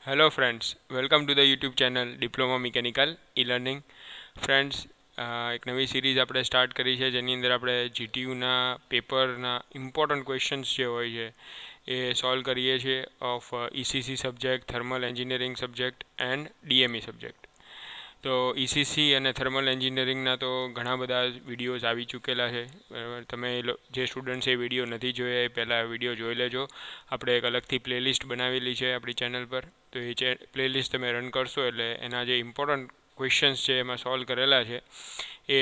Hello friends, welcome to the YouTube channel diploma mechanical e learning. Friends, એક નવી series આપણે start કરી છે જેની અંદર આપણે જીટીયુના પેપરના ઇમ્પોર્ટન્ટ ક્વેશ્ચન્સ જે હોય છે એ સોલ્વ કરીએ છીએ of ECC subject, thermal engineering subject and ડીએમઈ subject. તો ઈસીસી અને થર્મલ એન્જિનિયરિંગના તો ઘણા બધા વિડીયોઝ આવી ચૂકેલા છે. બરાબર, તમે જે સ્ટુડન્ટ્સ એ વિડીયો નથી જોયા એ પહેલાં વિડીયો જોઈ લેજો. આપણે એક અલગથી પ્લેલિસ્ટ બનાવેલી છે આપણી ચેનલ પર. તો એ પ્લેલિસ્ટ તમે રન કરશો એટલે એના જે ઇમ્પોર્ટન્ટ ક્વેશ્ચન્સ છે એમાં સોલ્વ કરેલા છે એ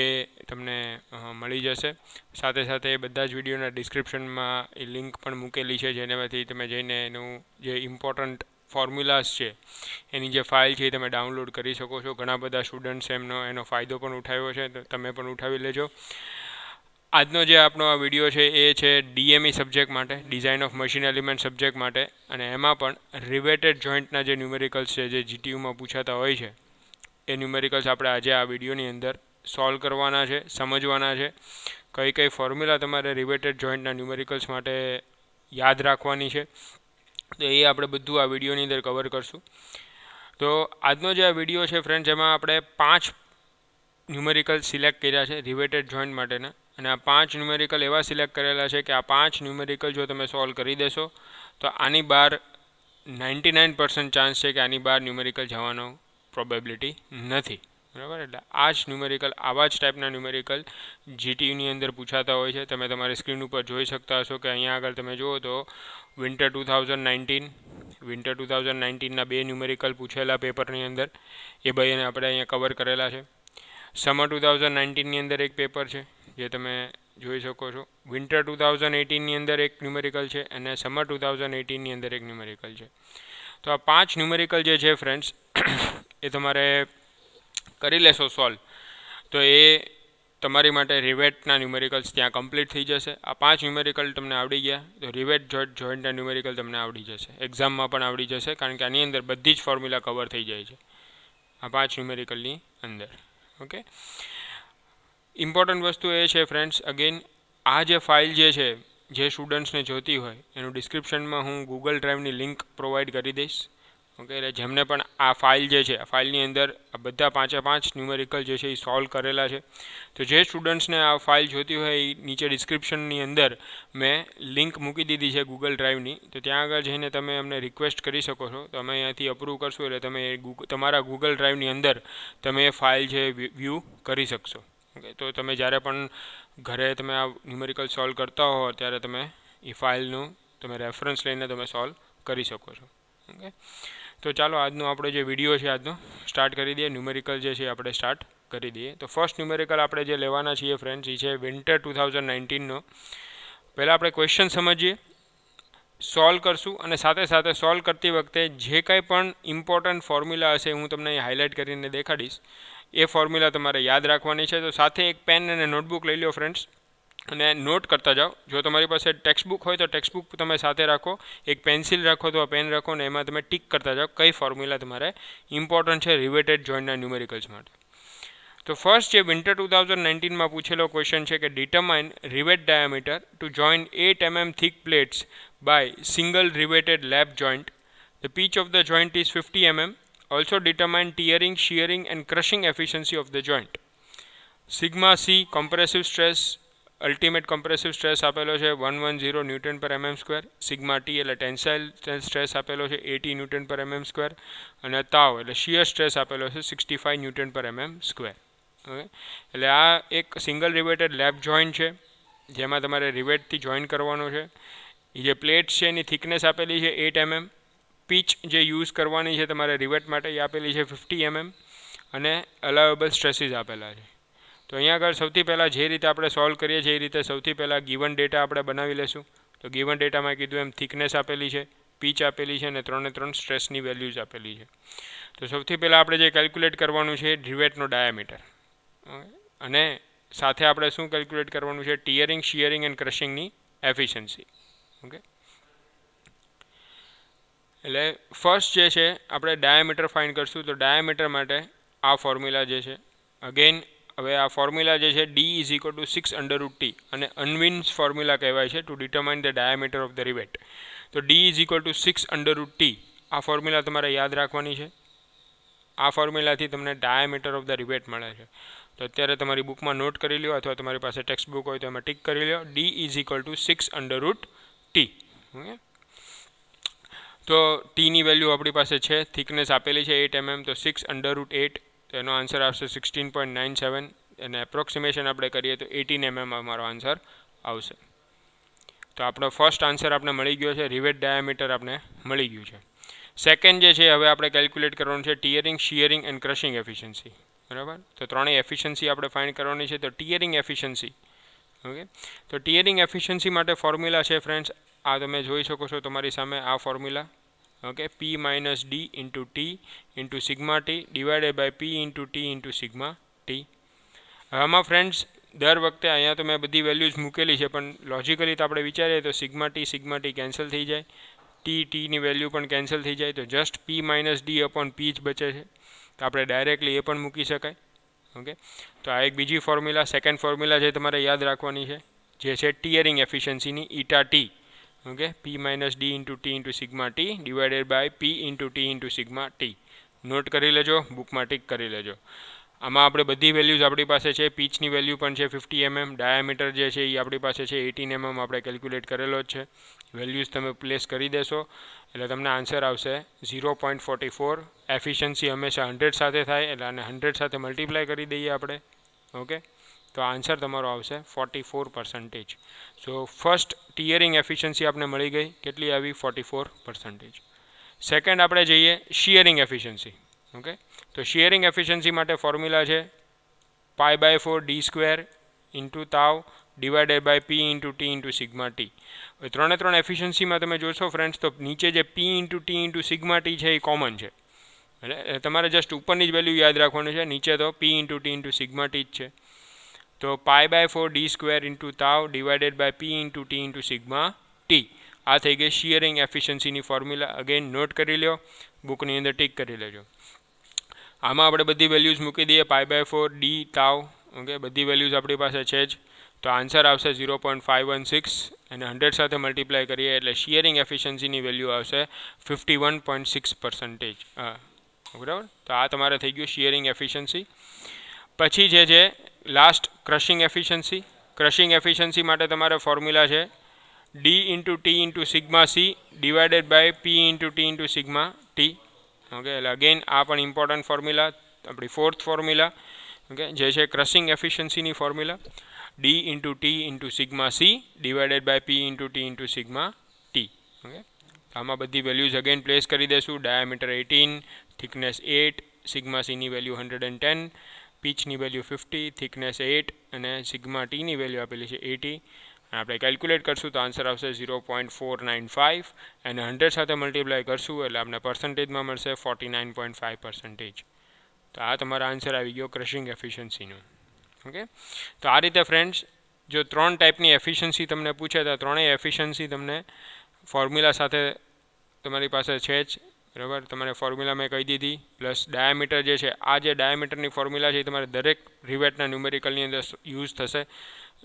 તમને મળી જશે. સાથે સાથે બધા જ વિડીયોના ડિસ્ક્રિપ્શનમાં એ લિંક પણ મૂકેલી છે જેનામાંથી તમે જઈને એનું જે ઇમ્પોર્ટન્ટ ફોર્મ્યુલાઝ છે એની જે ફાઇલ છે એ તમે ડાઉનલોડ કરી શકો છો. ઘણા બધા સ્ટુડન્ટ્સ એનો ફાયદો પણ ઉઠાવ્યો છે, તો તમે પણ ઉઠાવી લેજો. આજનો જે આપણો આ વિડીયો છે એ છે ડીએમઈ સબ્જેક્ટ માટે, design of machine element subject માટે, અને એમાં પણ રિવેટેડ જોઈન્ટના જે ન્યુમેરિકલ્સ છે જે જીટીયુમાં પૂછાતા હોય છે એ ન્યુમેરિકલ્સ આપણે આજે આ વિડીયોની અંદર સોલ્વ કરવાના છે, સમજવાના છે. કઈ કઈ ફોર્મ્યુલા તમારે રિવેટેડ જોઈન્ટના ન્યુમેરિકલ્સ માટે યાદ રાખવાની છે, તો એ આપણે બધું આ વિડીયોની અંદર કવર કરશું. તો આજનો જે આ વિડીયો છે ફ્રેન્ડ્સ, એમાં આપણે 5 ન્યુમેરિકલ સિલેક્ટ કર્યા છે રિવેટેડ જોઈન્ટ માટેના, અને આ 5 ન્યુમેરિકલ એવા સિલેક્ટ કરેલા છે કે આ 5 ન્યુમેરિકલ જો તમે સોલ્વ કરી દેશો તો આની બહાર 99% ચાન્સ છે કે આની બહાર ન્યુમેરિકલ જવાનો પ્રોબેબિલિટી નથી. બરાબર, એટલે આ જ ન્યુમેરિકલ, આવા જ ટાઈપના ન્યુમેરિકલ જીટીયુની અંદર પૂછાતા હોય છે. તમે તમારી સ્ક્રીન ઉપર જોઈ શકતા હશો કે અહીંયા આગળ તમે જુઓ તો વિન્ટર 2019ના 2 ન્યુમેરિકલ પૂછેલા પેપરની અંદર, એ ભાઈને આપણે અહીંયા કવર કરેલા છે. સમર 2019ની અંદર એક પેપર છે જે તમે જોઈ શકો છો. વિન્ટર 2018ની અંદર એક ન્યુમેરિકલ છે અને સમર 2018ની અંદર એક ન્યુમેરિકલ છે. તો આ 5 ન્યુમેરિકલ જે છે ફ્રેન્ડ્સ એ તમારે કરી લેશો સોલ્વ, તો એ તમારી માટે રિવેટના ન્યુમેરિકલ્સ ત્યાં કમ્પ્લીટ થઈ જશે. આ 5 ન્યુમેરિકલ તમને આવડી ગયા તો રિવેટ જોઈન્ટના ન્યુમેરિકલ તમને આવડી જશે, એક્ઝામમાં પણ આવડી જશે, કારણ કે આની અંદર બધી જ ફોર્મ્યુલા કવર થઈ જાય છે આ 5 ન્યુમેરિકલની અંદર. ઓકે, ઇમ્પોર્ટન્ટ વસ્તુ એ છે ફ્રેન્ડ્સ, અગેન આ જે ફાઇલ જે છે જે સ્ટુડન્ટ્સને જોતી હોય એનું ડિસ્ક્રિપ્શનમાં હું ગૂગલ ડ્રાઈવની લિંક પ્રોવાઈડ કરી દઈશ. ઓકે, એટલે જેમને પણ આ ફાઇલ જે છે, આ ફાઇલની અંદર આ બધા 5 ન્યુમેરિકલ જે છે એ સોલ્વ કરેલા છે, તો જે સ્ટુડન્ટ્સને આ ફાઇલ જોતી હોય એ નીચે ડિસ્ક્રિપ્શનની અંદર મેં લિંક મૂકી દીધી છે ગૂગલ ડ્રાઈવની, તો ત્યાં આગળ જઈને તમે અમને રિક્વેસ્ટ કરી શકો છો. તો અમે અહીંયાથી અપ્રૂવ કરશું એટલે તમે તમારા ગૂગલ ડ્રાઈવની અંદર તમે એ ફાઇલ છે વ્યૂ કરી શકશો. ઓકે, તો તમે જ્યારે પણ ઘરે તમે આ ન્યુમેરિકલ સોલ્વ કરતા હો ત્યારે તમે એ ફાઇલનું તમે રેફરન્સ લઈને તમે સોલ્વ કરી શકો છો. ઓકે, તો ચાલો આજનો આપણો જે વિડીયો છે આજનો સ્ટાર્ટ કરી દઈએ. ન્યુમેરિકલ જે છે આપણે સ્ટાર્ટ કરી દઈએ. તો ફર્સ્ટ ન્યુમેરિકલ આપણે જે લેવાના છીએ ફ્રેન્ડ્સ એ છે વિન્ટર 2019નો. પહેલાં આપણે ક્વેશ્ચન સમજીએ, સોલ્વ કરશું, અને સાથે સાથે સોલ્વ કરતી વખતે જે કંઈ પણ ઇમ્પોર્ટન્ટ ફોર્મ્યુલા હશે હું તમને અહીં હાઇલાઇટ કરીને દેખાડીશ. એ ફોર્મ્યુલા તમારે યાદ રાખવાની છે. તો સાથે એક પેન અને નોટબુક લઈ લો ફ્રેન્ડ્સ અને નોટ કરતા જાઓ. જો તમારી પાસે ટેક્સ્ટબુક હોય તો ટેક્સ્ટબુક તમે સાથે રાખો, એક પેન્સિલ રાખો તો પેન રાખો, ને એમાં તમે ટીક કરતા જાઓ કઈ ફોર્મ્યુલા તમારે ઇમ્પોર્ટન્ટ છે રિવેટેડ જોઈન્ટના ન્યુમેરિકલ્સ માટે. તો ફર્સ્ટ જે વિન્ટર 2019માં પૂછેલો ક્વેશ્ચન છે કે determine rivet diameter to join 8 mm thick plates by single riveted lap joint. The pitch of the joint is 50 mm. Also determine tearing, shearing and crushing efficiency of the joint. Sigma C compressive stress, ultimate compressive stress આપેલો છે 110 newton પર mm square. Sigma T એટલે tensile stress આપેલો છે 80 newton પર mm square, અને તાવ એટલે શિયર સ્ટ્રેસ આપેલો છે 65 ન્યૂટન પર mm સ્ક્વેર. ઓકે, એટલે આ એક સિંગલ રિવેટેડ લેપ જોઈન્ટ છે જેમાં તમારે રિવેટથી જોઈન કરવાનો છે. એ જે પ્લેટ છે એની થિકનેસ આપેલી છે 8 mm. પીચ જે યુઝ કરવાની છે તમારે રિવેટ માટે એ આપેલી છે 50 mm, અને અલાવેબલ સ્ટ્રેસીસ આપેલા છે. તો અહીંયા આગળ સૌથી પહેલાં જે રીતે આપણે સોલ્વ કરીએ છીએ એ રીતે સૌથી પહેલાં ગિવન ડેટા આપણે બનાવી લેશું. તો ગિવન ડેટામાં કીધું એમ થિકનેસ આપેલી છે, પીચ આપેલી છે, અને 3 સ્ટ્રેસની વેલ્યુઝ આપેલી છે. તો સૌથી પહેલાં આપણે જે કેલ્ક્યુલેટ કરવાનું છે રિવેટનો ડાયામીટર, અને સાથે આપણે શું કેલ્ક્યુલેટ કરવાનું છે ટીયરિંગ, શિયરિંગ એન્ડ ક્રશિંગની એફિશિયન્સી. ઓકે, એટલે ફર્સ્ટ જે છે આપણે ડાયામીટર ફાઇન્ડ કરશું. તો ડાયામીટર માટે આ ફોર્મ્યુલા જે છે, અગેન હવે આ ફોર્મ્યુલા જે છે D = 6√T, અને અનવિન્સ ફોર્મ્યુલા કહેવાય છે two determine the diameter of the rivet. તો D = 6√T આ ફોર્મ્યુલા તમારે યાદ રાખવાની છે. આ ફોર્મ્યુલાથી તમને ડાયામીટર ઓફ ધ રિવેટ મળે છે. તો અત્યારે તમારી બુકમાં નોટ કરી લો અથવા તમારી પાસે ટેક્સ્ટ બુક હોય તો એમાં ટીક કરી લો. D = 6/√T. ઓકે, તો ટીની વેલ્યુ આપણી પાસે છે, થિકનેસ આપેલી છે 8 mm, તો 6/8, તો એનો આન્સર આવશે 16.97, અને એપ્રોક્સિમેશન આપણે કરીએ તો 18 mm અમારો આન્સર આવશે. તો આપણો ફર્સ્ટ આન્સર આપણે મળી ગયો છે, રિવેટ ડાયામીટર આપણે મળી ગયું છે. સેકન્ડ જે છે હવે આપણે કેલ્ક્યુલેટ કરવાનું છે tearing, shearing and crushing efficiency. બરાબર, તો ત્રણેય એફિશિયન્સી આપણે ફાઇન્ડ કરવાની છે. તો ટીયરિંગ એફિશિયન્સી, ઓકે, તો ટીયરિંગ એફિશિયન્સી માટે ફોર્મ્યુલા છે ફ્રેન્ડ્સ, આ તમે જોઈ શકો છો તમારી સામે આ formula. Okay, P - D × T × sigma T divided by P × T × sigma T. આમાં ફ્રેન્ડ્સ દર વખતે અહીંયા તો મેં બધી વેલ્યુઝ મૂકેલી છે, પણ લોજિકલી તો આપણે વિચારીએ તો સિગ્મા ટી કેન્સલ થઈ જાય, ટીની વેલ્યુ પણ કેન્સલ થઈ જાય, તો જસ્ટ P - D/P જ બચે છે. તો આપણે ડાયરેક્ટલી એ પણ મૂકી શકાય. ઓકે, તો આ એક બીજી ફોર્મ્યુલા, સેકન્ડ ફોર્મ્યુલા જે તમારે યાદ રાખવાની છે, જે છે ટીયરિંગ એફિશિયન્સીની eta T. Okay, P - D × T × sigma T divided by P × T × sigma T. Note કરી લેજો, બુકમાં ટીક કરી લેજો. આમાં આપણે બધી વેલ્યુઝ આપણી પાસે છે. પીચની વેલ્યુ પણ છે 50 mm, ડાયામીટર જે છે એ આપણી પાસે છે 18 mm, આપણે કેલ્ક્યુલેટ કરેલો જ છે. વેલ્યુઝ તમે પ્લેસ કરી દેશો એટલે તમને આન્સર આવશે 0.44. એફિશિયન્સી હંમેશા 100 સાથે થાય એટલે આને 100 સાથે મલ્ટીપ્લાય કરી દઈએ આપણે. ઓકે, તો આન્સર તમારો આવશે 44%. સો ફર્સ્ટ ટીયરિંગ એફિશિયન્સી આપણે મળી ગઈ, કેટલી આવી? 44%. સેકન્ડ આપણે જઈએ શિયરિંગ એફિશિયન્સી. ઓકે, તો શિયરિંગ એફિશિયન્સી માટે ફોર્મ્યુલા છે π/4d² × tau divided by P × T × sigma T. ત્રણ એફિશિયન્સીમાં તમે જોશો ફ્રેન્ડ્સ તો નીચે જે P × T × સિગ્મા T છે એ કોમન છે, એટલે તમારે જસ્ટ ઉપરની જ વેલ્યુ યાદ રાખવાની છે, નીચે તો P × T × સિગ્મા T જ છે. તો π/4d² × tau divided by P × T × sigma T. આ થઈ ગઈ શિયરિંગ એફિશિયન્સીની ફોર્મ્યુલા. અગેન નોટ કરી લો, બુકની અંદર ટીક કરી લેજો. આમાં આપણે બધી વેલ્યુઝ મૂકી દઈએ, π/4 D તાવ. ઓકે, બધી વેલ્યુઝ આપણી પાસે છે જ, તો આન્સર આવશે 0.516, અને 100 સાથે મલ્ટીપ્લાય કરીએ એટલે શિયરિંગ એફિશિયન્સીની વેલ્યુ આવશે 51.6%. બરાબર, તો આ તમારે થઈ ગયું શિયરિંગ એફિશિયન્સી. પછી જે છે last crushing efficiency. Crushing efficiency માટે તમારે ફોર્મ્યુલા છે D × T × sigma C divided by P × T × sigma T. Okay, એટલે અગેન આ પણ ઇમ્પોર્ટન્ટ ફોર્મ્યુલા, આપણી ફોર્થ ફોર્મ્યુલા. ઓકે, જે છે ક્રશિંગ એફિશિયન્સીની formula D × T × sigma C divided by P × T × sigma T. Okay, આમાં બધી વેલ્યુઝ અગેન પ્લેસ કરી દઈશું. Diameter 18, thickness 8, sigma Cની value 110, પીચની value 50, thickness 8, અને સિગ્મા Tની વેલ્યુ આપેલી છે 80. આપણે કેલ્ક્યુલેટ કરશું તો આન્સર આવશે 0.495, અને 100 સાથે મલ્ટીપ્લાય કરશું એટલે આપણે પર્સન્ટેજમાં મળશે 49.5%. તો આ તમારો આન્સર આવી ગયો ક્રશિંગ એફિશિયન્સીનો. ઓકે, તો આ રીતે ફ્રેન્ડ્સ જો 3 ટાઈપની એફિશિયન્સી તમને પૂછે તો ત્રણેય એફિશિયન્સી તમને ફોર્મ્યુલા સાથે તમારી પાસે છે જ. બરાબર, તમારે ફોર્મ્યુલા મેં કહી દીધી, પ્લસ ડાયામીટર જે છે, આ જે ડાયામીટરની ફોર્મ્યુલા છે એ તમારે દરેક રિવેટના ન્યુમેરિકલની અંદર યુઝ થશે.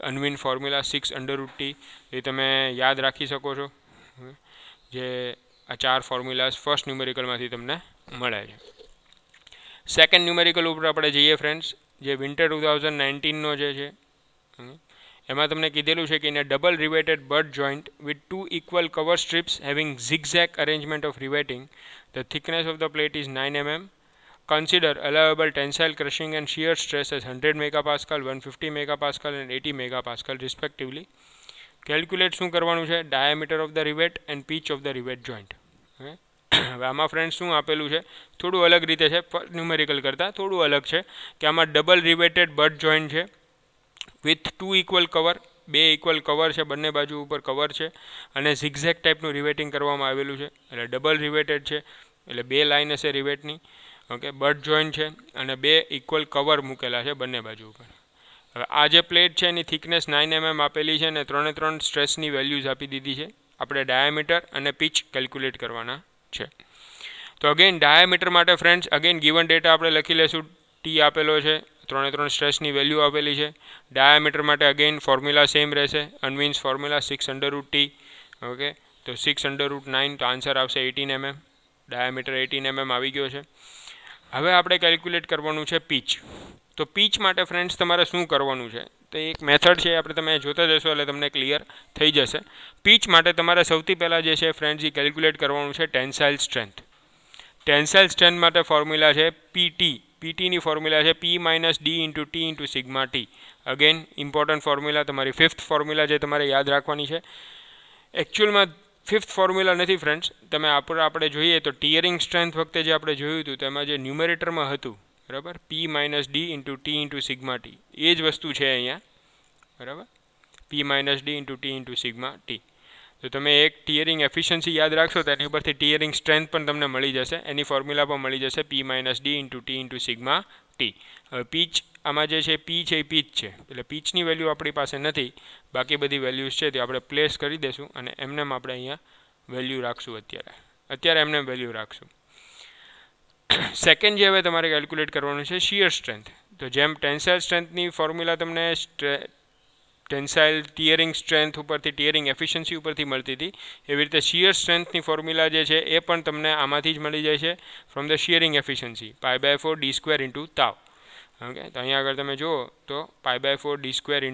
અનવિન ફોર્મ્યુલા 6/√T એ તમે યાદ રાખી શકો છો, જે આ 4 ફોર્મ્યુલાઝ ફર્સ્ટ ન્યુમેરિકલમાંથી તમને મળે છે. સેકન્ડ ન્યુમેરિકલ ઉપર આપણે જઈએ ફ્રેન્ડ્સ, જે વિન્ટર 2019નો જે છે એમાં તમને કીધેલું છે કે in a double riveted butt joint with 2 equal cover strips having zigzag arrangement of riveting, the thickness of the plate is 9 mm. Consider allowable tensile crushing and shear stress as 100 MPa, 150 MPa and 80 MPa respectively. Calculate શું કરવાનું છે? Diameter of the rivet and pitch of the rivet joint. હવે આમાં friend શું આપેલું છે, થોડું અલગ રીતે છે, ન્યુમેરિકલ કરતાં થોડું અલગ છે કે આમાં ડબલ રિવેટેડ બટ જોઈન્ટ છે with 2 equal cover, 2 equal cover છે, બંને બાજુ ઉપર કવર છે, અને ઝિગઝેગ ટાઈપનું રિવેટિંગ કરવામાં આવેલું છે. એટલે ડબલ રિવેટેડ છે, એટલે 2 લાઇન હશે રિવેટની. ઓકે, બટ જોઈન્ટ છે અને 2 ઇક્વલ કવર મૂકેલા છે બંને બાજુ ઉપર. હવે આ જે પ્લેટ છે એની થિકનેસ 9 mm આપેલી છે, અને 3 સ્ટ્રેસની વેલ્યુઝ આપી દીધી છે. આપણે ડાયામીટર અને પીચ કેલ્ક્યુલેટ કરવાના છે. તો અગેન ડાયામીટર માટે ફ્રેન્ડ્સ અગેન ગિવન ડેટા આપણે લખી લેશું. ટી આપેલો છે, 3 સ્ટ્રેસની વેલ્યુ આપેલી છે. ડાયામીટર માટે અગેન ફોર્મ્યુલા સેમ રહેશે, અનવિન્સ ફોર્મ્યુલા 6/√T. ઓકે, તો 6/9, તો આન્સર આવશે 18 mm. ડાયામીટર 18 mm આવી ગયો છે. હવે આપણે કેલ્ક્યુલેટ કરવાનું છે પીચ. તો પીચ માટે ફ્રેન્ડ્સ તમારે શું કરવાનું છે, તો એક મેથડ છે, આપણે તમે જોતા જશો એટલે તમને ક્લિયર થઈ જશે. પીચ માટે તમારે સૌથી પહેલાં જે છે ફ્રેન્ડ્સ એ કેલ્ક્યુલેટ કરવાનું છે ટેન્સાઇલ સ્ટ્રેન્થ. ટેન્સાઇલ સ્ટ્રેન્થ માટે ફોર્મ્યુલા છે પીટી. પીટીની ફોર્મ્યુલા છે P - D × T × sigma T. Again important formula, તમારી 5th ફોર્મ્યુલા જે તમારે યાદ રાખવાની છે. એકચ્યુઅલમાં 5th ફોર્મ્યુલા નથી ફ્રેન્ડ્સ, તમે આપણે જોઈએ તો ટીયરિંગ સ્ટ્રેન્થ વખતે જે આપણે જોયું હતું તેમાં જે ન્યુમેરેટરમાં હતું, બરાબર, P - D × T × sigma T, એ જ વસ્તુ છે અહીંયા, બરાબર, P - D × T × sigma T. તો તમે એક ટીયરિંગ એફિશિયન્સી યાદ રાખશો તો એની ઉપરથી ટીયરિંગ સ્ટ્રેન્થ પણ તમને મળી જશે, એની ફોર્મ્યુલા પણ મળી જશે P - D × T × sigma T. હવે પીચ આમાં જે છે પી છે એ પીચ છે, એટલે પીચની વેલ્યુ આપણી પાસે નથી, બાકી બધી વેલ્યુઝ છે તે આપણે પ્લેસ કરી દઈશું અને એમને આપણે અહીંયા વેલ્યુ રાખશું. અત્યારે એમને વેલ્યુ રાખશું. સેકન્ડ જે હવે તમારે કેલ્ક્યુલેટ કરવાનું છે શિયર સ્ટ્રેન્થ. તો જેમ ટેન્સાઇલ સ્ટ્રેન્થની ફોર્મ્યુલા તમને ટેન્સાઇલ ટીયરિંગ સ્ટ્રેન્થ ઉપરથી, ટીયરિંગ એફિશિયન્સી ઉપરથી મળતી હતી, એવી રીતે શિયર સ્ટ્રેન્થની ફોર્મ્યુલા જે છે એ પણ તમને આમાંથી જ મળી જાય છે, from the shearing efficiency π/4 d² × tau. Okay, તો અહીંયા આગળ તમે જુઓ તો π/4 d²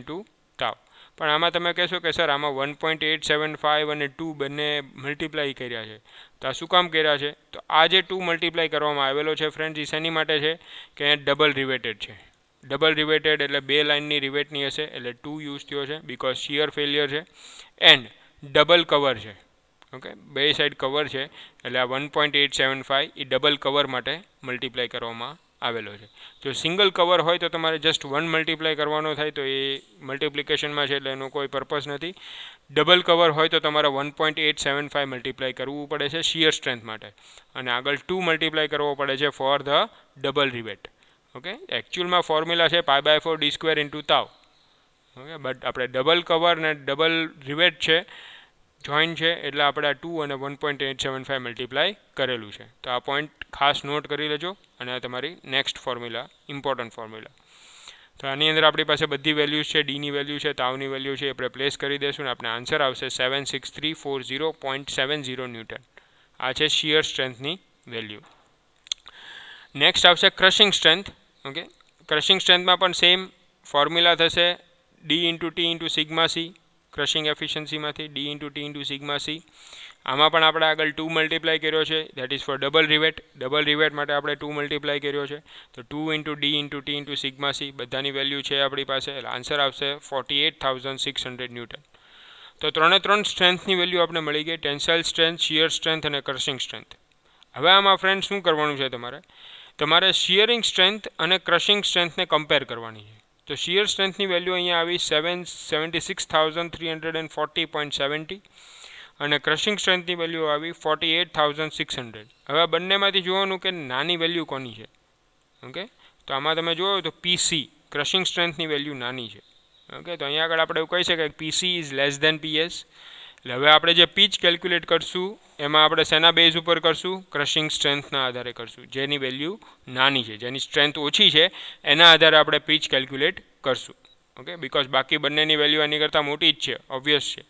× તાવ. પણ આમાં તમે કહેશો કે સર આમાં 1.875 અને 2 બંને મલ્ટીપ્લાય કર્યા છે, તો આ શું કામ કર્યા છે? તો આ જે 2 મલ્ટીપ્લાય કરવામાં આવેલો છે ફ્રેન્ડ્સ, એ શેની માટે છે કે અહીંયા ડબલ રિવેટેડ છે. ડબલ રિવેટેડ એટલે 2 લાઇનની રિવેટની હશે, એટલે 2 યુઝ થયો છે બિકોઝ શિયર ફેલિયર છે, એન્ડ ડબલ કવર છે. ઓકે, બે સાઈડ કવર છે, એટલે આ 1.875 એ ડબલ કવર માટે મલ્ટીપ્લાય કરવામાં આવેલો છે. જો સિંગલ કવર હોય તો તમારે જસ્ટ 1 મલ્ટીપ્લાય કરવાનો થાય, તો એ મલ્ટિપ્લિકેશનમાં છે એટલે એનો કોઈ પર્પઝ નથી. ડબલ કવર હોય તો તમારે 1.875 મલ્ટીપ્લાય કરવું પડે છે શિયર સ્ટ્રેન્થ માટે, અને આગળ 2 મલ્ટીપ્લાય કરવો પડે છે for the double rivet. Okay, એકચ્યુઅલમાં ફોર્મ્યુલા છે π/4 d² × તાવ. ઓકે, બટ આપણે ડબલ કવર ને ડબલ રિવેટ છે, જોઈન્ટ છે, એટલે આપણે આ 2 અને 1.875 મલ્ટીપ્લાય કરેલું છે. તો આ પોઈન્ટ ખાસ નોટ કરી લેજો, અને આ તમારી નેક્સ્ટ ફોર્મ્યુલા, ઇમ્પોર્ટન્ટ ફોર્મ્યુલા. તો આની અંદર આપણી પાસે બધી વેલ્યુઝ છે, ડીની વેલ્યુ છે, તાવની વેલ્યુ છે, આપણે પ્લેસ કરી દઈશું અને આપણે આન્સર આવશે 76340.70 ન્યૂટન. આ છે શિયર સ્ટ્રેન્થની વેલ્યુ. નેક્સ્ટ આવશે ક્રશિંગ સ્ટ્રેન્થ. ઓકે, ક્રશિંગ સ્ટ્રેન્થમાં પણ સેમ ફોર્મ્યુલા થશે D × T × sigma C. Crushing એફિશિયન્સીમાંથી D × T × સિગ્મા C. આમાં પણ આપણે આગળ 2 મલ્ટીપ્લાય કર્યો છે, that is for double rivet. Double rivet માટે આપણે 2 મલ્ટીપ્લાય કર્યો છે, તો 2 × D × T × સિગ્મા C બધાની વેલ્યુ છે આપણી પાસે, એટલે આન્સર આવશે 48,600 ન્યૂટન. તો 3 સ્ટ્રેન્થની વેલ્યુ આપણે મળી ગઈ, ટેન્સાઇલ સ્ટ્રેન્થ, શિયર સ્ટ્રેન્થ અને ક્રશિંગ સ્ટ્રેન્થ. હવે આમાં ફ્રેન્ડ શું કરવાનું છે, તમારે શિયરિંગ સ્ટ્રેન્થ અને ક્રશિંગ સ્ટ્રેન્થને કમ્પેર કરવાની છે. તો શિયર સ્ટ્રેન્થની વેલ્યુ અહીંયા આવી 76,340.70 અને ક્રશિંગ સ્ટ્રેન્થની વેલ્યુ આવી 48,600. હવે આ બંનેમાંથી જોવાનું કે નાની વેલ્યુ કોની છે. ઓકે, તો આમાં તમે જુઓ તો PC ક્રશિંગ સ્ટ્રેન્થની વેલ્યુ નાની છે. ઓકે, તો અહીંયા આગળ આપણે એવું કહી શકાય PC is less than PS. એટલે હવે આપણે જે પીચ કેલ્ક્યુલેટ કરશું એમાં આપણે શેના બેઝ ઉપર કરશું? ક્રશિંગ સ્ટ્રેન્થના આધારે કરશું, જેની વેલ્યુ નાની છે, જેની સ્ટ્રેન્થ ઓછી છે, એના આધારે આપણે પીચ કેલ્ક્યુલેટ કરશું. ઓકે, બિકોઝ બાકી બંનેની વેલ્યુ એની કરતાં મોટી જ છે, ઓબ્વિયસ છે.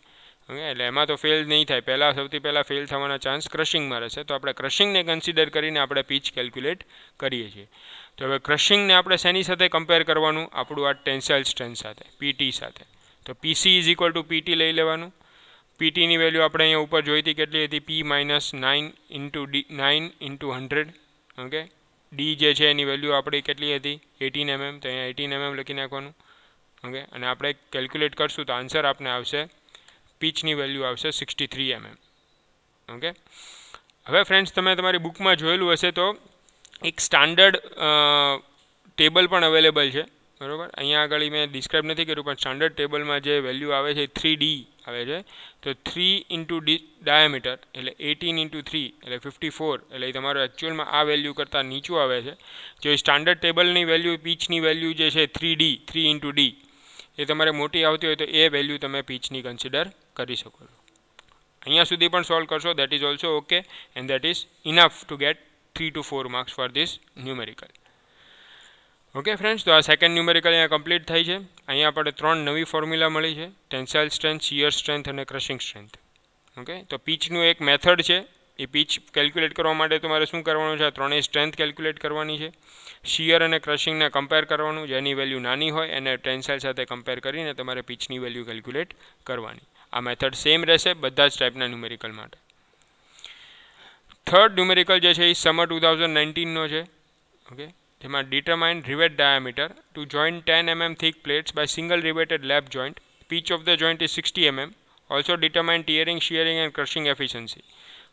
ઓકે, એટલે એમાં તો ફેલ નહીં થાય, સૌથી પહેલાં ફેલ થવાના ચાન્સ ક્રશિંગમાં રહેશે, તો આપણે ક્રશિંગને કન્સિડર કરીને આપણે પીચ કેલ્ક્યુલેટ કરીએ છીએ. તો હવે ક્રશિંગને આપણે શેની સાથે કમ્પેર કરવાનું? આપણું આ ટેન્સાઇલ સ્ટ્રેન્થ સાથે, PT સાથે. તો PC = PT લઈ લેવાનું. પીટીની વેલ્યુ આપણે અહીંયા ઉપર જોઈ હતી, કેટલી હતી? P - 9 × 100. ઓકે, ડી જે છે એની વેલ્યુ આપણી કેટલી હતી? 18 mm, તો અહીંયા 18 mm લખી નાખવાનું. ઓકે, અને આપણે કેલ્ક્યુલેટ કરશું તો આન્સર આપણે આવશે, પીચની વેલ્યુ આવશે 63 mm. ઓકે, હવે ફ્રેન્ડ્સ તમે તમારી બુકમાં જોયેલું હશે તો એક સ્ટાન્ડર્ડ ટેબલ પણ અવેલેબલ છે, બરાબર. અહીંયા આગળ મેં ડિસ્ક્રાઇબ નથી કર્યું, પણ સ્ટાન્ડર્ડ ટેબલમાં જે વેલ્યુ આવે છે 3D આવે છે. તો 3 × ડાયામીટર એટલે 18 × 3 એટલે 54, એટલે તમારું એકચ્યુઅલમાં આ વેલ્યુ કરતાં નીચું આવે છે. જો સ્ટાન્ડર્ડ ટેબલની વેલ્યુ, પીચની વેલ્યુ જે છે 3D, 3 × D, એ તમારે મોટી આવતી હોય તો એ વેલ્યુ તમે પીચની કન્સિડર કરી શકો છો. અહીંયા સુધી પણ સોલ્વ કરશો, that is also okay, and that is enough to gate 3 to 4 marks for this numerical. Okay friends, તો આ સેકન્ડ ન્યુમેરિકલ અહીંયા કમ્પ્લીટ થઈ છે. અહીંયા આપણે 3 નવી ફોર્મ્યુલા મળી છે, ટેન્સાઇલ સ્ટ્રેન્થ, શિયર સ્ટ્રેન્થ અને ક્રશિંગ સ્ટ્રેન્થ. ઓકે, તો પીચનું એક મેથડ છે, એ પીચ કેલ્ક્યુલેટ કરવા માટે તમારે શું કરવાનું છે? આ ત્રણેય સ્ટ્રેન્થ કેલ્ક્યુલેટ કરવાની છે. શિયર અને ક્રશિંગને કમ્પેર કરવાનું, જેની વેલ્યુ નાની હોય એને ટેન્સાઇલ સાથે કમ્પેર કરીને તમારે પીચની વેલ્યુ કેલ્ક્યુલેટ કરવાની. આ મેથડ સેમ રહેશે બધા જ ટાઈપના ન્યુમેરિકલ માટે. થર્ડ ન્યુમેરિકલ જે છે એ સમર 2019નો છે. ઓકે, જેમાં determine rivet diameter to joint 10 mm thick plates by single riveted lap joint. Pitch of the joint is 60 mm. Also determine tearing, shearing and crushing efficiency.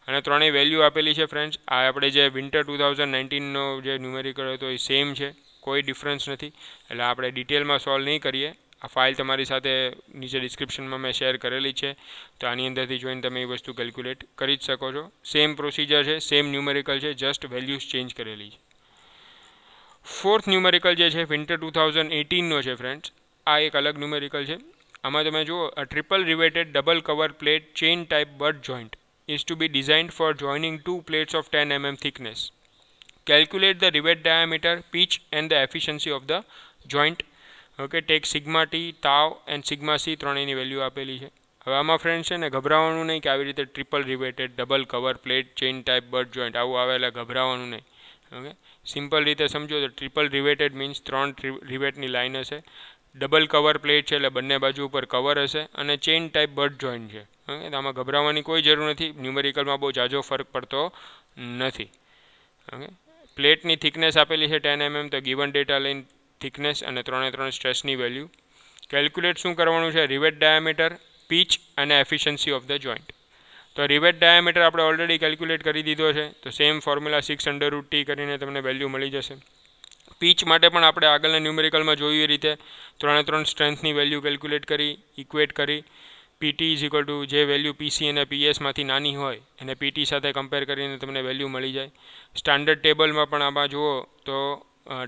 અને ત્રણેય value આપેલી છે friends. આ આપણે જે વિન્ટર 2019નો જે ન્યુમેરિકલ હતો એ સેમ છે, કોઈ ડિફરન્સ નથી. એટલે આપણે ડિટેલમાં સોલ્વ નહીં કરીએ. આ ફાઇલ તમારી સાથે નીચે ડિસ્ક્રિપ્શનમાં મેં શેર કરેલી છે, તો આની અંદરથી જોઈને તમે એ વસ્તુ કેલ્ક્યુલેટ કરી જ શકો છો. સેમ પ્રોસિજર છે, સેમ ન્યુમેરિકલ છે, જસ્ટ વેલ્યુઝ ચેન્જ કરેલી છે. ફોર્થ ન્યુમેરિકલ જે છે વિન્ટર 2018નો છે ફ્રેન્ડ્સ. આ એક અલગ ન્યુમેરિકલ છે. આમાં તમે જુઓ, a triple riveted double cover plate chain type butt joint is to be designed for joining two plates of 10 mm thickness. Calculate the rivet diameter, pitch and the efficiency of the joint. Okay, take sigma t, tau and sigma c ત્રણેયની value આપેલી છે. હવે આમાં friend છે ને ગભરાવાનું નહીં કે આવી રીતે triple riveted double cover plate chain type butt joint આવું આવે એટલે ગભરાવાનું નહીં. ઓકે, સિમ્પલ રીતે સમજો તો ટ્રિપલ રિવેટેડ મીન્સ 3 રિવેટની લાઇન હશે, ડબલ કવર પ્લેટ છે એટલે બંને બાજુ ઉપર કવર હશે, અને ચેઇન ટાઈપ બટ જોઈન્ટ છે. ઓકે, તો આમાં ગભરાવાની કોઈ જરૂર નથી. ન્યુમેરિકલમાં બહુ ઝાઝો ફરક પડતો નથી. ઓકે, પ્લેટની થિકનેસ આપેલી છે 10 mm, તો ગિવન ડેટા લઈને થિકનેસ અને 3 સ્ટ્રેસની વેલ્યુ કેલ્ક્યુલેટ શું કરવાનું છે? રિવેટ ડાયામીટર, પીચ અને એફિશિયન્સી ઓફ ધ જોઈન્ટ. તો રિવેટ ડાયામીટર આપણે ઓલરેડી કેલ્ક્યુલેટ કરી દીધો છે, તો સેમ ફોર્મ્યુલા 6√t કરીને તમને વેલ્યુ મળી જશે. પીચ માટે પણ આપણે આગળના ન્યુમેરિકલમાં જોયું એ રીતે 3 સ્ટ્રેન્થની વેલ્યુ કેલ્ક્યુલેટ કરી, ઇક્વેટ કરી. પીટી ઇઝ ઇક્વલ ટુ જે વેલ્યુ પીસી અને પીએસમાંથી નાની હોય એને પીટી સાથે કમ્પેર કરીને તમને વેલ્યુ મળી જાય. સ્ટાન્ડર્ડ ટેબલમાં પણ આમાં જુઓ તો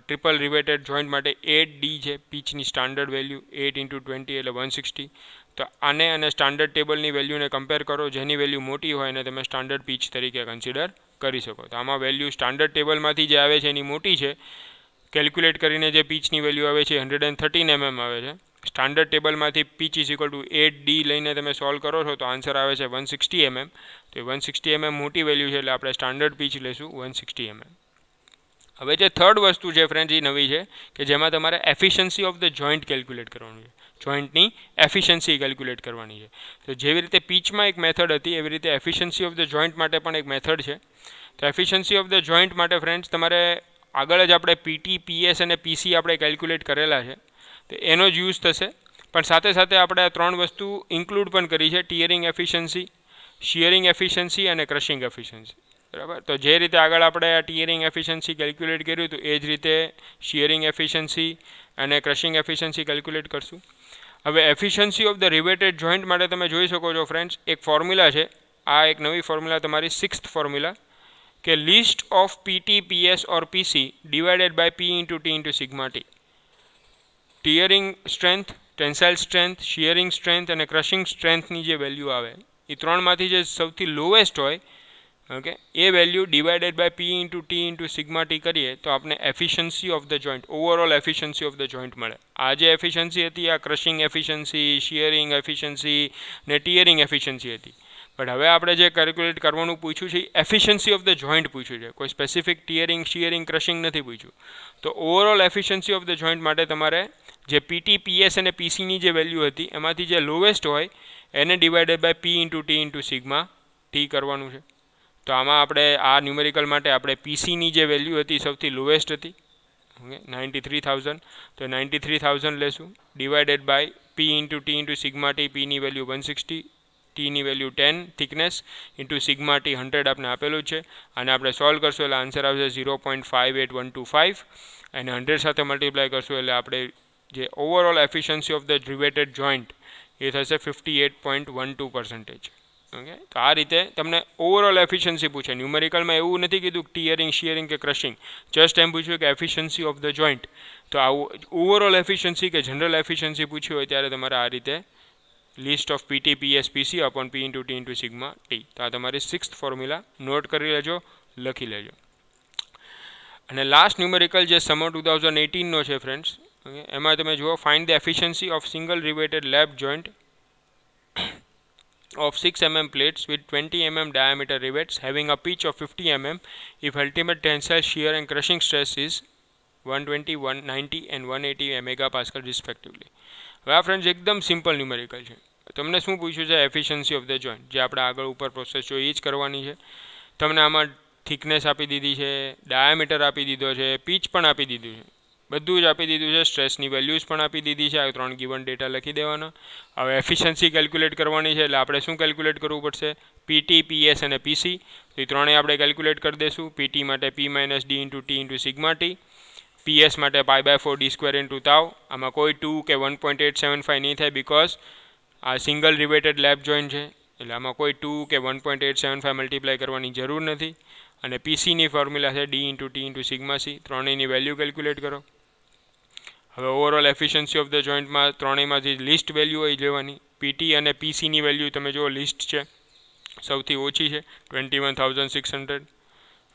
ટ્રિપલ રિવેટેડ જોઈન્ટ માટે 8d છે પીચની સ્ટાન્ડર્ડ વેલ્યુ, 8 × 20 એટલે 160. તો આને અને સ્ટાન્ડર્ડ ટેબલની વેલ્યુને કમ્પેર કરો, જેની વેલ્યુ મોટી હોય એને તમે સ્ટાન્ડર્ડ પીચ તરીકે કન્સિડર કરી શકો. તો આમાં વેલ્યુ સ્ટાન્ડર્ડ ટેબલમાંથી જે આવે છે એની મોટી છે. કેલ્ક્યુલેટ કરીને જે પીચની વેલ્યુ આવે છે 113 mm આવે છે. સ્ટાન્ડર્ડ ટેબલમાંથી pitch is equal to 8d લઈને તમે સોલ્વ કરો છો તો આન્સર આવે છે 160 mm. તો 160 mm મોટી વેલ્યુ છે એટલે આપણે સ્ટાન્ડર્ડ પીચ લઈશું 160 mm. હવે જે થર્ડ વસ્તુ છે ફ્રેન્ડ્સ એ નવી છે કે જેમાં તમારે efficiency of the joint calculate કરવાનું છે. જોઈન્ટની એફિશિયન્સી કેલ્ક્યુલેટ કરવાની છે. તો જેવી રીતે પીચમાં એક મેથડ હતી એવી રીતે એફિશિયન્સી ઓફ ધ જોઈન્ટ માટે પણ એક મેથડ છે. તો એફિશિયન્સી ઓફ ધ જોઈન્ટ માટે ફ્રેન્ડ્સ તમારે આગળ જ આપણે પીટી, પીએસ અને પીસી આપણે કેલ્ક્યુલેટ કરેલા છે, તો એનો જ યુઝ થશે. પણ સાથે સાથે આપણે આ 3 વસ્તુ ઇન્ક્લુડ પણ કરી છે: ટીયરિંગ એફિશિયન્સી, શિયરિંગ એફિશિયન્સી અને ક્રશિંગ એફિશિયન્સી. બરાબર, તો જે રીતે આગળ આપણે આ ટીયરિંગ એફિશિયન્સી કેલ્ક્યુલેટ કર્યું હતું એ જ રીતે શિયરિંગ એફિશિયન્સી અને ક્રશિંગ એફિશિયન્સી કેલ્ક્યુલેટ કરશું. હવે efficiency of the riveted joint માટે તમે જોઈ શકો છો ફ્રેન્ડ્સ, એક ફોર્મ્યુલા છે. આ એક નવી ફોર્મ્યુલા તમારી 6th ફોર્મ્યુલા કે list of PT, PS or PC divided by P into T into sigma T. Tearing strength, tensile strength, shearing strength અને ક્રશિંગ સ્ટ્રેન્થની જે વેલ્યુ આવે એ ત્રણમાંથી જે સૌથી લોએસ્ટ હોય, ઓકે, એ value divided by P into T into sigma T કરીએ તો આપણે efficiency of the joint, overall efficiency of the joint મળે. આ જે એફિશિયન્સી હતી આ ક્રશિંગ એફિશિયન્સી, શિયરિંગ એફિશિયન્સી ને ટીયરિંગ એફિશિયન્સી હતી. બટ હવે આપણે જે કેલ્ક્યુલેટ કરવાનું પૂછ્યું છે એ એફિશિયન્સી ઓફ ધ જોઈન્ટ પૂછ્યું છે, કોઈ સ્પેસિફિક ટીયરિંગ, શિયરિંગ, ક્રશિંગ નથી પૂછ્યું. તો overall efficiency of the joint માટે તમારે જે પીટી, પીએસ અને પીસીની જે વેલ્યુ હતી એમાંથી જે લોએસ્ટ હોય એને divided by P into T into sigma T કરવાનું છે. તો આમાં આપણે આ ન્યુમેરિકલ માટે આપણે પીસીની જે વેલ્યુ હતી સૌથી લોએસ્ટ હતી, ઓકે, 93,000. તો 93,000 લેશું divided by P into T into sigma T. પીની વેલ્યુ 160, ટીની value 10 thickness into sigma T 100 આપણે આપેલું છે. અને આપણે સોલ્વ કરશું એટલે આન્સર આવશે 0.58125 અને 100 સાથે મલ્ટીપ્લાય કરશું એટલે આપણે જે overall efficiency of the riveted joint એ થશે 58.12%. ઓકે, તો આ રીતે તમને ઓવરઓલ એફિશિયન્સી પૂછે. ન્યુમેરિકલમાં એવું નથી કીધું ટીયરિંગ, શિયરિંગ કે ક્રશિંગ, જસ્ટ એમ પૂછ્યું કે એફિશિયન્સી ઓફ ધ જોઈન્ટ. તો આવું ઓવરઓલ એફિશિયન્સી કે જનરલ એફિશિયન્સી પૂછ્યું હોય ત્યારે તમારે આ રીતે list of PT, PS, PC upon P into T into sigma T. તો આ તમારી 6th ફોર્મ્યુલા નોટ કરી લેજો, લખી લેજો. અને લાસ્ટ ન્યુમેરિકલ જે સમર 2018નો છે ફ્રેન્ડ્સ, ઓકે, એમાં તમે જુઓ find the efficiency of single riveted lap joint of 6 mm plates with 20 mm diameter rivets having a pitch of 50 mm if ultimate tensile shear and crushing stress is 120, 190 and 180 megapascal respectively. હવે આ friends એકદમ simple numerical છે. તમને શું પૂછ્યું છે? Efficiency of the joint, જે આપણે આગળ ઉપર પ્રોસેસ જોઈએ એ જ કરવાની છે. તમને આમાં થિકનેસ આપી દીધી છે, ડાયામીટર આપી દીધો છે, પીચ પણ આપી દીધું છે, બધું જ આપી દીધું છે, સ્ટ્રેસની વેલ્યુઝ પણ આપી દીધી છે. આ 3 ગિવન ડેટા લખી દેવાના. હવે એફિશિયન્સી કેલ્ક્યુલેટ કરવાની છે, એટલે આપણે શું કેલ્ક્યુલેટ કરવું પડશે? પીટી, પીએસ અને પીસી, તો એ ત્રણેય આપણે કેલ્ક્યુલેટ કરી દઈશું. પીટી માટે P minus D into T into sigma T, PS માટે π/4 ડી સ્ક્વેર ઇન્ટુ તાવ. આમાં કોઈ 2 કે 1.875 નહીં થાય, બિકોઝ આ સિંગલ રિવેટેડ લેપ જોઈન્ટ છે, એટલે આમાં કોઈ 2 કે 1.875 મલ્ટીપ્લાય કરવાની જરૂર નથી. અને પીસીની ફોર્મ્યુલા છે D into T into sigma C. ત્રણેયની વેલ્યુ કેલ્ક્યુલેટ કરો. હવે ઓવરઓલ એફિશિયન્સી ઓફ ધ જોઈન્ટમાં ત્રણેયમાંથી લિસ્ટ વેલ્યુ હોય લેવાની. પીટી અને પીસીની વેલ્યુ તમે જુઓ લિસ્ટ છે, સૌથી ઓછી છે 21,600.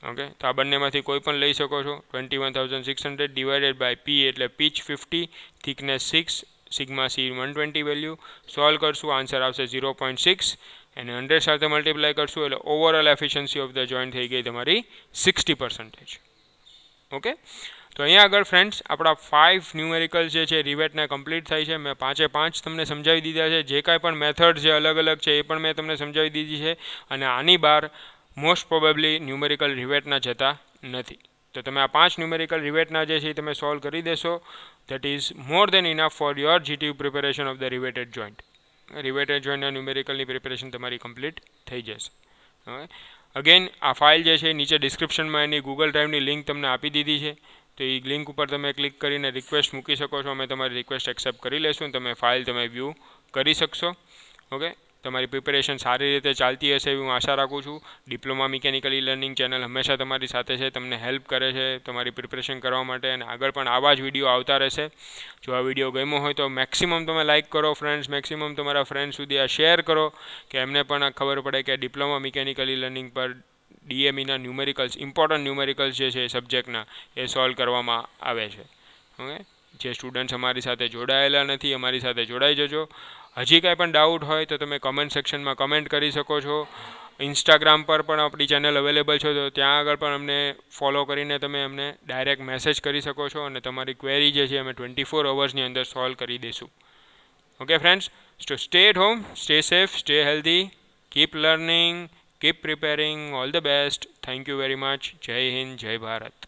ઓકે, તો આ બંનેમાંથી કોઈ પણ લઈ શકો છો. 21,600 ડિવાઇડેડ બાય પી એટલે pitch 50, thickness 6, sigma C 120 value. Solve કરશું, આન્સર આવશે 0.6 અને 100 સાથે મલ્ટીપ્લાય કરશું એટલે overall efficiency of the joint થઈ ગઈ તમારી 60%. ઓકે, તો અહીંયા આગળ ફ્રેન્ડ્સ આપણા 5 ન્યુમેરિકલ જે છે રિવેટના કમ્પ્લીટ થાય છે. મેં 5 તમને સમજાવી દીધા છે. જે કાંઈ પણ મેથડ છે અલગ અલગ છે એ પણ મેં તમને સમજાવી દીધી છે. અને આની બહાર મોસ્ટ પ્રોબેબલી ન્યુમેરિકલ રિવેટના જતા નથી. તો તમે આ 5 ન્યુમેરિકલ રિવેટના જે છે એ તમે સોલ્વ કરી દેશો. That is more than enough for your GTU preparation of the riveted joint. Riveted જોઈન્ટના ન્યુમેરિકલની પ્રિપેરેશન તમારી કમ્પ્લીટ થઈ જશે. હવે અગેન આ ફાઇલ જે છે નીચે ડિસ્ક્રિપ્શનમાં એની ગૂગલ ડ્રાઈવની લિંક તમને આપી દીધી છે. તો એ લિંક ઉપર તમે ક્લિક કરીને રિક્વેસ્ટ મૂકી શકો છો. અમે તમારી રિક્વેસ્ટ એક્સેપ્ટ કરી લઈશું. તમે ફાઇલ તમે વ્યૂ કરી શકશો. ઓકે, તમારી પ્રિપેરેશન સારી રીતે ચાલતી હશે એવી હું આશા રાખું છું. Diploma mechanical e learning channel હંમેશા તમારી સાથે છે, તમને હેલ્પ કરે છે તમારી પ્રિપરેશન કરવા માટે, અને આગળ પણ આવા જ વિડીયો આવતા રહેશે. જો આ વિડીયો ગમ્યો હોય તો મેક્સિમમ તમે લાઇક કરો ફ્રેન્ડ્સ, મેક્સિમમ તમારા ફ્રેન્ડ સુધી આ શેર કરો કે એમને પણ ખબર પડે કે ડિપ્લોમા મિકેનિકલ ઈ લર્નિંગ પર ડીએમઈના ન્યુમેરિકલ્સ, ઇમ્પોર્ટન્ટ ન્યુમેરિકલ્સ જે છે સબ્જેક્ટના એ સોલ્વ કરવામાં આવે છે. ઓકે, જે સ્ટુડન્ટ્સ અમારી સાથે જોડાયેલા નથી અમારી સાથે જોડાઈ જજો. હજી કાંઈ પણ ડાઉટ હોય તો તમે કમેન્ટ સેક્શનમાં કમેન્ટ કરી શકો છો. ઇન્સ્ટાગ્રામ પર પણ આપણી ચેનલ અવેલેબલ છે, તો ત્યાં આગળ પણ અમને ફોલો કરીને તમે અમને ડાયરેક્ટ મેસેજ કરી શકો છો અને તમારી ક્વેરી જે છે અમે 24 અવર્સની અંદર સોલ્વ કરી દઈશું. Okay friends, so stay at home, stay safe, stay healthy, keep learning, keep preparing. All the best. Thank you very much. Jai Hind, Jai Bharat.